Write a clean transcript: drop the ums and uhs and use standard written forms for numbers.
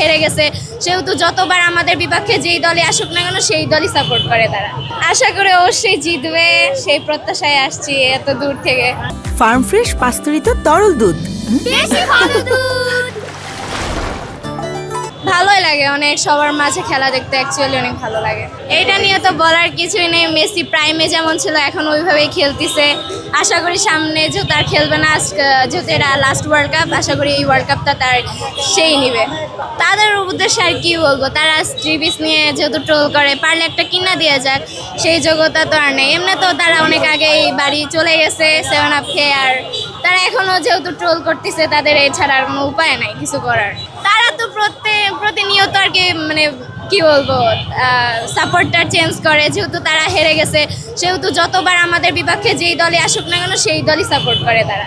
হেরে গেছে, সেহেতু যতবার আমাদের বিপক্ষে যেই দলই আসুক না কেন সেই দলই সাপোর্ট করে তারা। আশা করি অবশ্যই জিতবে, সেই প্রত্যাশায় আসছি এত দূর থেকে। ফার্ম ফ্রেশ পাস্তুরিত তরল দুধ, বেশি ভালো দুধ। ভালোই লাগে অনেক, সবার মাঝে খেলা দেখতে অ্যাকচুয়ালি অনেক ভালো লাগে। এটা নিয়ে তো বলার কিছুই নেই, মেসি প্রাইমে যেমন ছিল এখন ওইভাবেই খেলতেছে। আশা করি সামনে যেহেতু আর খেলবে না, যেহেতু এটা লাস্ট ওয়ার্ল্ড কাপ, আশা করি এই ওয়ার্ল্ড কাপটা তার সেই নিবে। তাদের উদ্দেশ্যে আর কি বলবো, তারা স্ট্রিবিস নিয়ে যেহেতু ট্রোল করে, পারলে একটা কিনা দিয়ে যাক, সেই যোগ্যতা তো আর নেই। এমনি তো তারা অনেক আগেই বাড়ি চলে গেছে 7 আপ খেয়ে, আর তারা এখনো যেহেতু ট্রোল করতেছে, তাদের এছাড়া আর কোনো উপায় নাই কিছু করার। তারা তো প্রতিনিয়ত আর কি মানে কি বলবো সাপোর্টার চেঞ্জ করে, যেহেতু তারা হেরে গেছে, সেহেতু যতবার আমাদের বিপক্ষে যেই দলই আসুক না কেন সেই দলই সাপোর্ট করে তারা।